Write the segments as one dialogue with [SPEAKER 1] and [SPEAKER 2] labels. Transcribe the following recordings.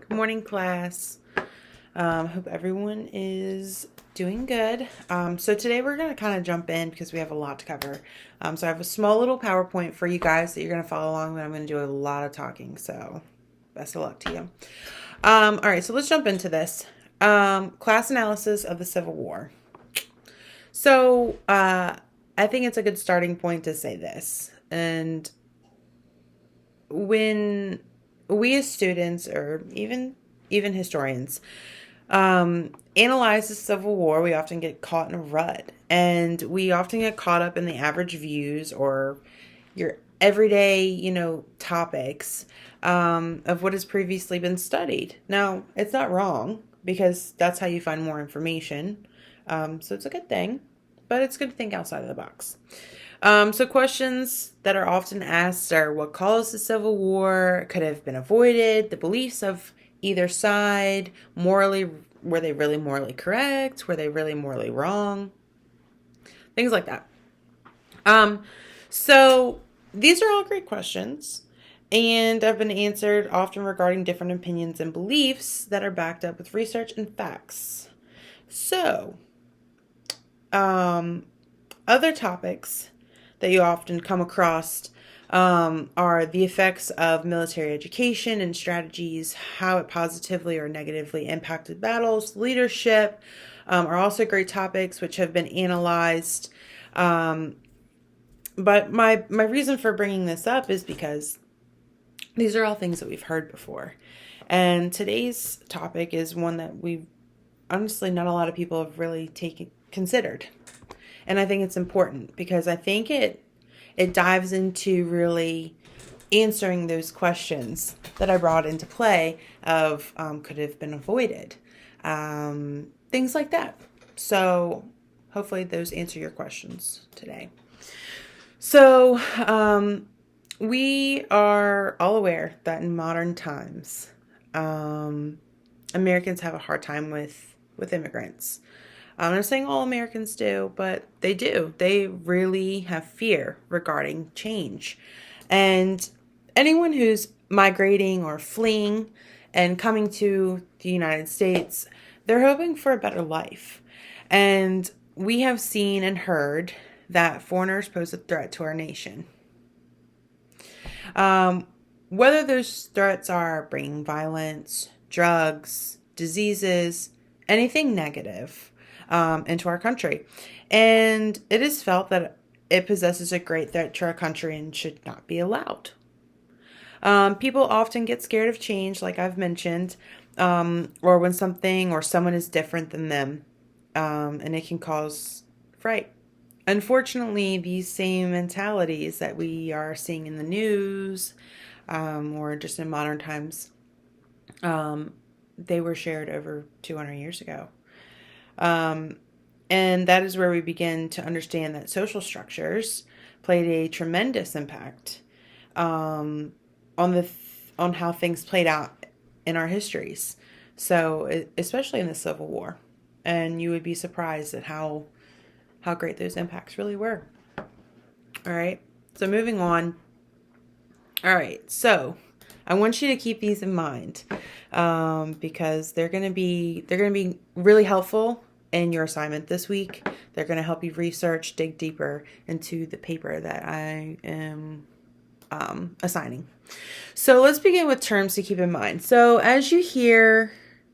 [SPEAKER 1] Good morning, class. Hope everyone is doing good. So today we're going to kind of jump in because we have a lot to cover. So I have a small little PowerPoint for you guys that you're going to follow along, but I'm going to do a lot of talking. So best of luck to you. All right, so let's jump into this. Class analysis of the Civil War. So I think it's a good starting point to say this. And when we as students, or even historians, analyze the Civil War, we often get caught in a rut, and we often get caught up in the average views or your everyday, topics of what has previously been studied. Now, it's not wrong because that's how you find more information. So it's a good thing, but it's good to think outside of the box. So questions that are often asked are: what caused the Civil War? Could have been avoided? The beliefs of either side, morally, were they really morally correct? Were they really morally wrong? Things like that. So these are all great questions, and have been answered often regarding different opinions and beliefs that are backed up with research and facts. So, other topics that you often come across are the effects of military education and strategies, how it positively or negatively impacted battles. Leadership are also great topics which have been analyzed. But my reason for bringing this up is because these are all things that we've heard before. And today's topic is one that honestly, not a lot of people have really considered. And I think it's important because I think it dives into really answering those questions that I brought into play of could have been avoided, things like that. So hopefully those answer your questions today. So we are all aware that in modern times, Americans have a hard time with immigrants. I'm not saying all Americans do, but they do. They really have fear regarding change. And anyone who's migrating or fleeing and coming to the United States, they're hoping for a better life. And we have seen and heard that foreigners pose a threat to our nation. Whether those threats are bringing violence, drugs, diseases, anything negative into our country. And it is felt that it possesses a great threat to our country and should not be allowed. People often get scared of change, like I've mentioned, or when something or someone is different than them, and it can cause fright. Unfortunately, these same mentalities that we are seeing in the news, or just in modern times, they were shared over 200 years ago. And that is where we begin to understand that social structures played a tremendous impact on how things played out in our histories. So, especially in the Civil War, and you would be surprised at how great those impacts really were. All right. So moving on. All right. So I want you to keep these in mind because they're going to be really helpful in your assignment this week. They're going to help you research, dig deeper into the paper that I am assigning. So let's begin with terms to keep in mind. So as you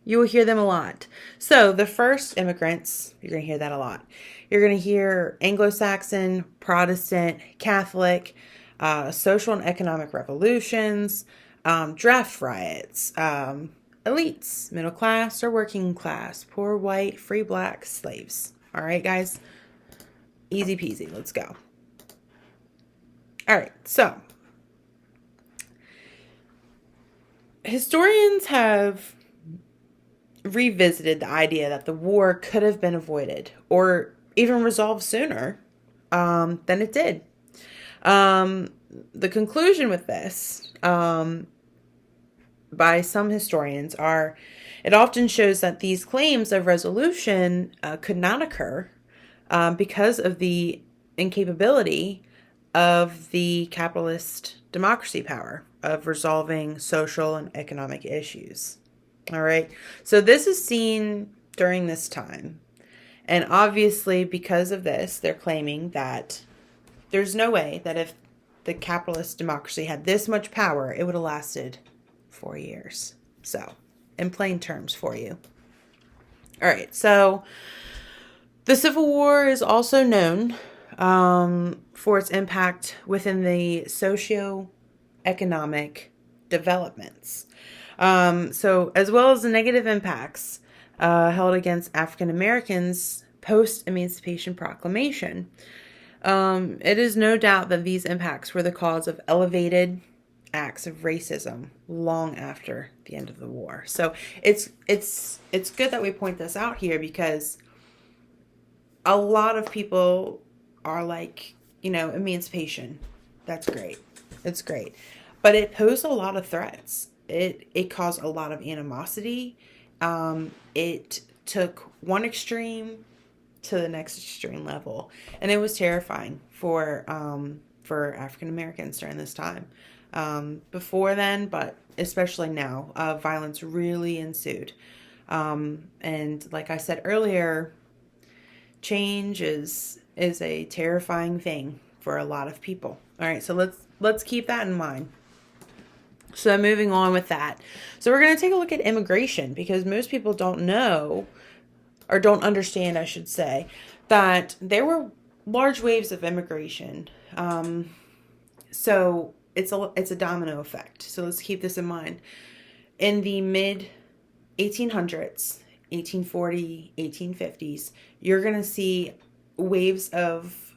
[SPEAKER 1] will hear them a lot. So the first immigrants, you're going to hear that a lot. You're going to hear Anglo-Saxon, Protestant, Catholic, social and economic revolutions, draft riots, elites, middle class or working class, poor white, free black, slaves. All right, guys, easy peasy. Let's go. All right, so historians have revisited the idea that the war could have been avoided or even resolved sooner than it did. The conclusion with this by some historians are it often shows that these claims of resolution could not occur because of the incapability of the capitalist democracy power of resolving social and economic issues. All right. So this is seen during this time. And obviously, because of this, they're claiming that there's no way that if the capitalist democracy had this much power, it would have lasted 4 years. So, in plain terms for you. All right. So, the Civil War is also known for its impact within the socio-economic developments. So, as well as the negative impacts held against African Americans post-Emancipation Proclamation. It is no doubt that these impacts were the cause of elevated acts of racism long after the end of the war. So it's good that we point this out here, because a lot of people are like, emancipation, that's great. It's great. But it posed a lot of threats. It caused a lot of animosity. It took one extreme to the next extreme level, and it was terrifying for African Americans during this time. Before then, but especially now, violence really ensued. And like I said earlier, change is a terrifying thing for a lot of people. All right, so let's keep that in mind. So moving on with that. So we're going to take a look at immigration, because most people don't know, or don't understand, I should say, that there were large waves of immigration. So it's a domino effect. So let's keep this in mind. In the mid 1800s, 1840, 1850s, you're going to see waves of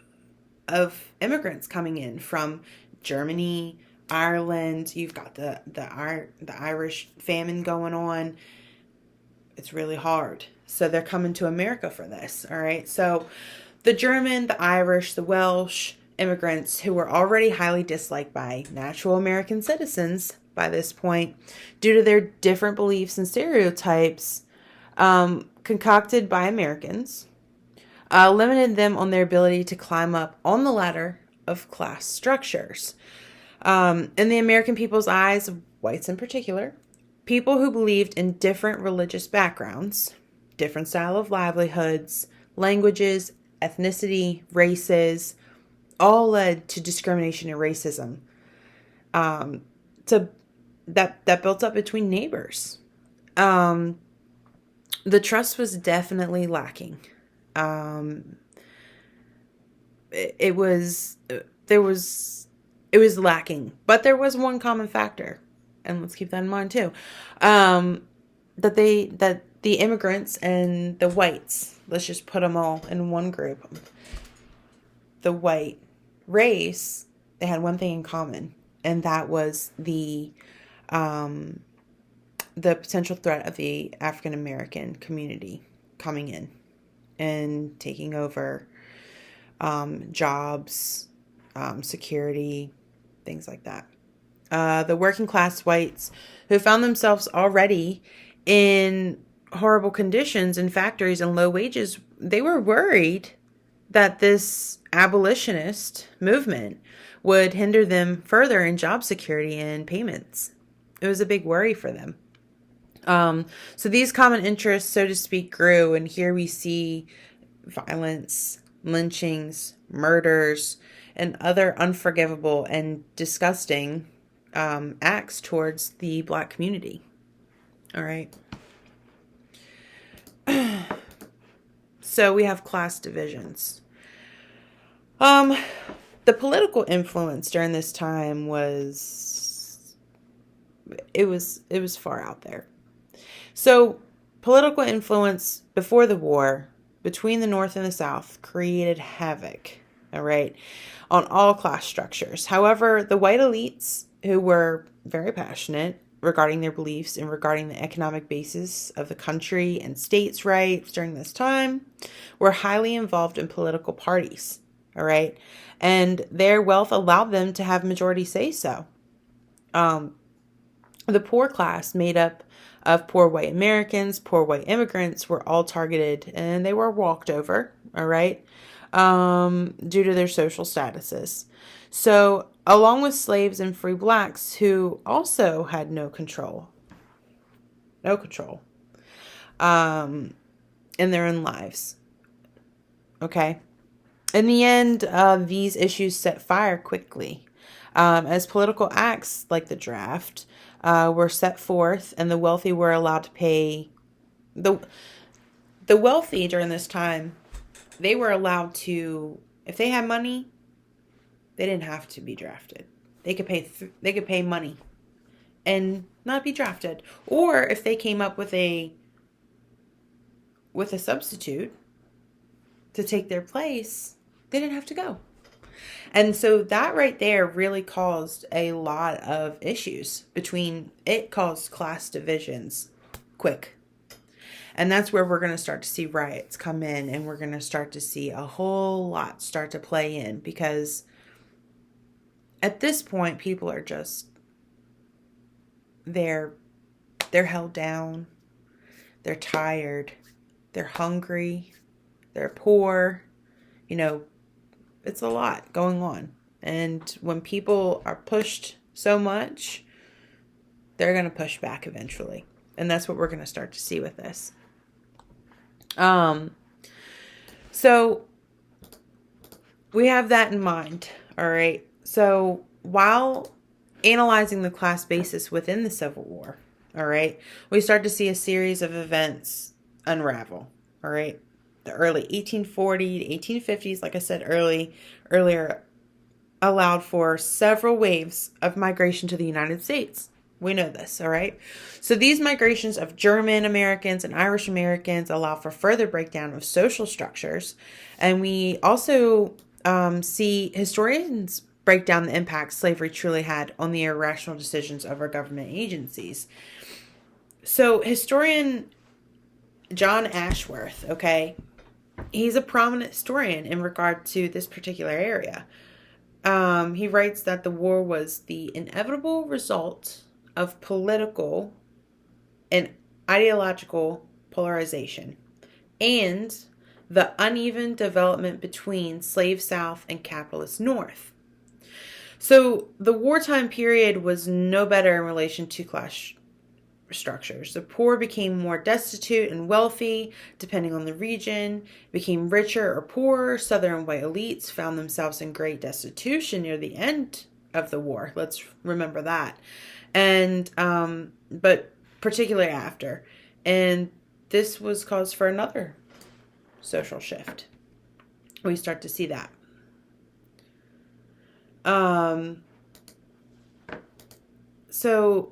[SPEAKER 1] immigrants coming in from Germany, Ireland. You've got the Irish famine going on. It's really hard. So they're coming to America for this. All right. So the German, the Irish, the Welsh immigrants, who were already highly disliked by natural American citizens by this point, due to their different beliefs and stereotypes concocted by Americans, limited them on their ability to climb up on the ladder of class structures. In the American people's eyes, whites in particular, people who believed in different religious backgrounds, different style of livelihoods, languages, ethnicity, races, all led to discrimination and racism. That built up between neighbors. The trust was definitely lacking. It was lacking, but there was one common factor, and let's keep that in mind too. That the immigrants and the whites, let's just put them all in one group. The white race, they had one thing in common, and that was the potential threat of the African American community coming in and taking over jobs, security, things like that. The working class whites, who found themselves already in horrible conditions in factories and low wages, they were worried that this abolitionist movement would hinder them further in job security and payments. It was a big worry for them. So these common interests, so to speak, grew, and here we see violence, lynchings, murders, and other unforgivable and disgusting acts towards the Black community. All right. So we have class divisions. The political influence during this time was far out there. So political influence before the war between the North and the South created havoc, all right, on all class structures. However, the white elites, who were very passionate regarding their beliefs and regarding the economic basis of the country and states' rights during this time, were highly involved in political parties, all right, and their wealth allowed them to have majority say so. The poor class, made up of poor white Americans, poor white immigrants, were all targeted, and they were walked over, all right, due to their social statuses. So, along with slaves and free blacks who also had no control. no control, um, in their own lives. Okay. In the end, these issues set fire quickly, as political acts like the draft were set forth, and the wealthy were allowed to pay the the wealthy during this time. They were allowed to, if they had money, they didn't have to be drafted. They could pay. They could pay money and not be drafted. Or if they came up with a substitute to take their place, they didn't have to go. And so that right there really caused a lot of issues it caused class divisions quick. And that's where we're going to start to see riots come in, and we're going to start to see a whole lot start to play in, because at this point, people are just, they're held down, they're tired, they're hungry, they're poor, it's a lot going on. And when people are pushed so much, they're going to push back eventually. And that's what we're going to start to see with this. So we have that in mind. All right. So while analyzing the class basis within the Civil War, all right, we start to see a series of events unravel. All right. The early 1840 to 1850s, like I said earlier, allowed for several waves of migration to the United States. We know this, all right? So these migrations of German Americans and Irish Americans allow for further breakdown of social structures. And we also see historians break down the impact slavery truly had on the irrational decisions of our government agencies. So historian John Ashworth, okay, he's a prominent historian in regard to this particular area. He writes that the war was the inevitable result of political and ideological polarization and the uneven development between slave South and capitalist North. So the wartime period was no better in relation to class structures. The poor became more destitute and wealthy, depending on the region, became richer or poorer. Southern white elites found themselves in great destitution near the end of the war. Let's remember that. And, but particularly after. And this was cause for another social shift. We start to see that. So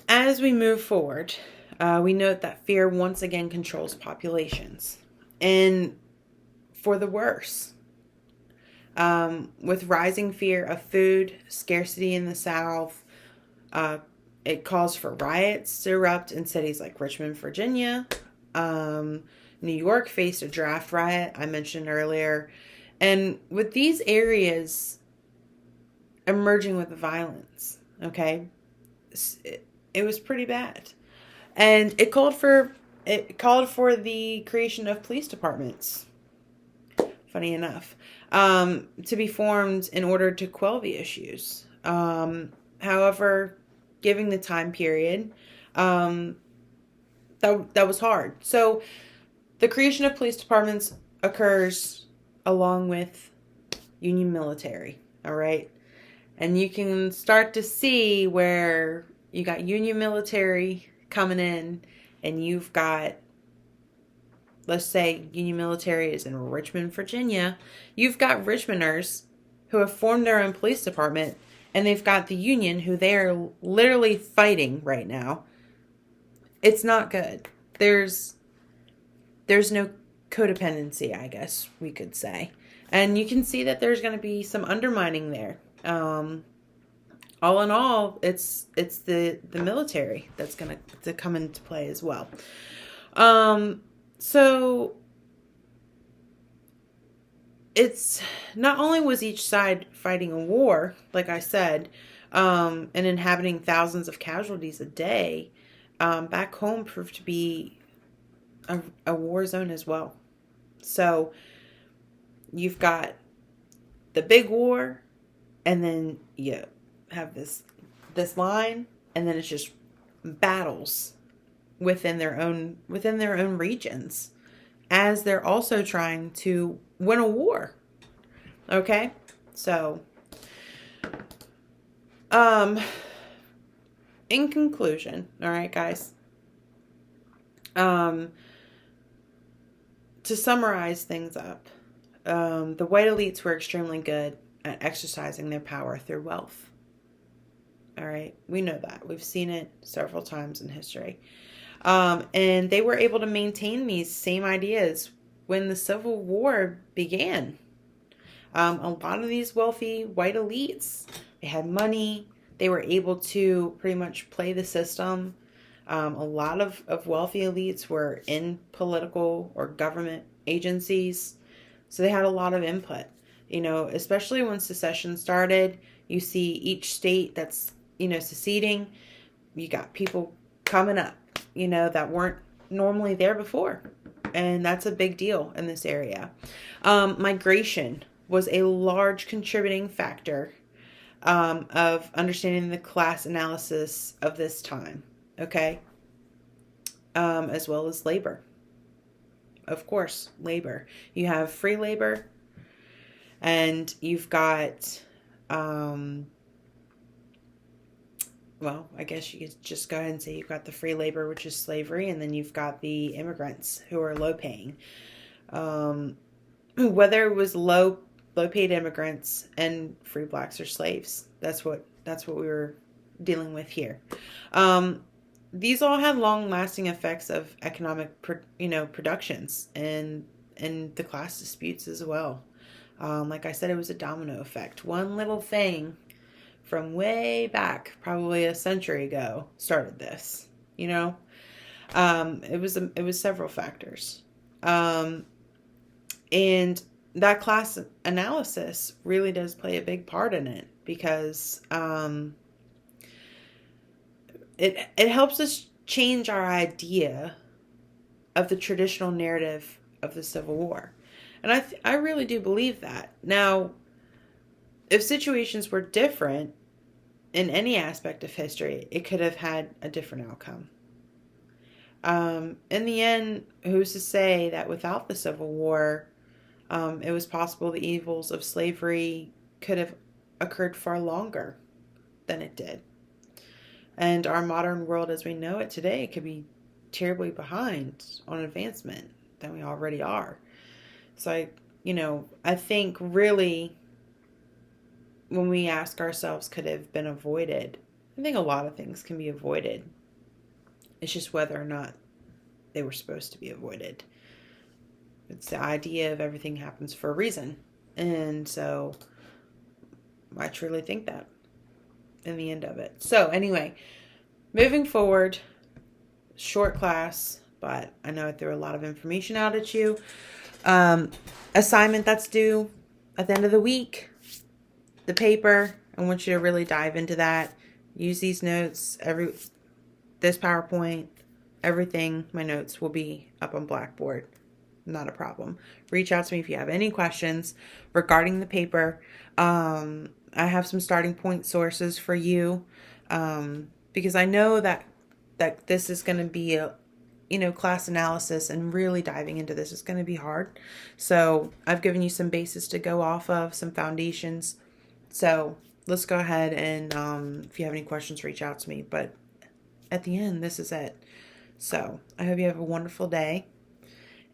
[SPEAKER 1] as we move forward, we note that fear once again controls populations, and for the worse. With rising fear of food scarcity in the South, it calls for riots to erupt in cities like Richmond, Virginia. New York faced a draft riot I mentioned earlier. And with these areas emerging with violence, okay, it was pretty bad. And it called for the creation of police departments, funny enough, to be formed in order to quell the issues. However, given the time period, that was hard. So the creation of police departments occurs along with Union military, all right? And you can start to see where you got Union military coming in, and you've got, let's say Union military is in Richmond, Virginia. You've got Richmonders who have formed their own police department, and they've got the Union who they are literally fighting right now. It's not good. There's no codependency, I guess we could say. And you can see that there's going to be some undermining there. All in all, it's the military that's going to come into play as well. So it's not only was each side fighting a war, like I said, and inhabiting thousands of casualties a day, back home proved to be a war zone as well. So you've got the big war, and then you have this line, and then it's just battles within their own regions, as they're also trying to win a war. Okay? So, in conclusion, all right, guys. To summarize things up, the white elites were extremely good at exercising their power through wealth. All right, we know that. We've seen it several times in history. And they were able to maintain these same ideas when the Civil War began. A lot of these wealthy white elites, they had money. They were able to pretty much play the system. A lot of wealthy elites were in political or government agencies. So they had a lot of input. You know, especially when secession started, you see each state that's, seceding, you got people coming up, that weren't normally there before. And that's a big deal in this area. Migration was a large contributing factor of understanding the class analysis of this time. Okay? As well as labor. Of course, labor. You have free labor, and you've got, well, I guess you could just go ahead and say you've got the free labor, which is slavery, and then you've got the immigrants who are low paying. Whether it was low paid immigrants and free blacks or slaves, that's what we were dealing with here. These all had long lasting effects of economic productions and the class disputes as well. Like I said, it was a domino effect. One little thing from way back, probably a century ago, started this. It was several factors, and that class analysis really does play a big part in it, because it helps us change our idea of the traditional narrative of the Civil War. And I really do believe that. Now, if situations were different in any aspect of history, it could have had a different outcome. In the end, who's to say that without the Civil War, it was possible the evils of slavery could have occurred far longer than it did. And our modern world as we know it today could be terribly behind on advancement than we already are. So I think really when we ask ourselves, could it have been avoided? I think a lot of things can be avoided. It's just whether or not they were supposed to be avoided. It's the idea of everything happens for a reason. And so I truly think that in the end of it. So anyway, moving forward, short class, but I know I threw a lot of information out at you. Assignment that's due at the end of the week, the paper. I want you to really dive into that. Use these notes, this PowerPoint, everything. My notes will be up on Blackboard. Not a problem. Reach out to me if you have any questions regarding the paper. I have some starting point sources for you, because I know that this is going to be a class analysis, and really diving into this is going to be hard. So I've given you some bases to go off of, some foundations. So let's go ahead and if you have any questions, reach out to me. But at the end, this is it. So I hope you have a wonderful day,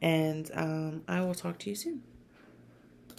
[SPEAKER 1] and I will talk to you soon.